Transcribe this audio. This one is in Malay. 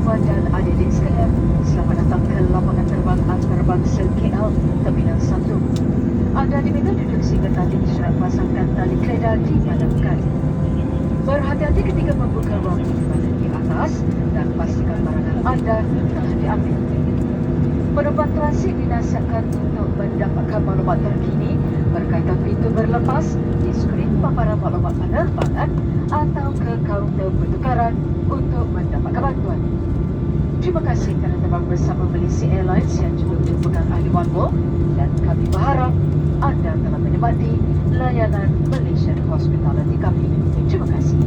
Puan dan adik-adik sekalian, selamat datang ke lapangan terbang antarabangsa KL Terminal 1. Anda diminta duduk sehingga tali isyarat pasangkan tali keledar dipadamkan. Berhati-hati ketika membuka ruang penyimpanan di atas dan pastikan barangan anda telah diambil. Penumpang transit dinasihatkan untuk mendapatkan maklumat terkini berkaitan pintu berlepas di skrin paparan maklumat penerbangan atau ke kaunter pertukaran untuk mendapatkan bantuan. Terima kasih kerana terbang bersama Malaysia Airlines yang juga merupakan ahli oneworld dan kami berharap anda telah menikmati layanan Malaysian Hospitality kami. Terima kasih.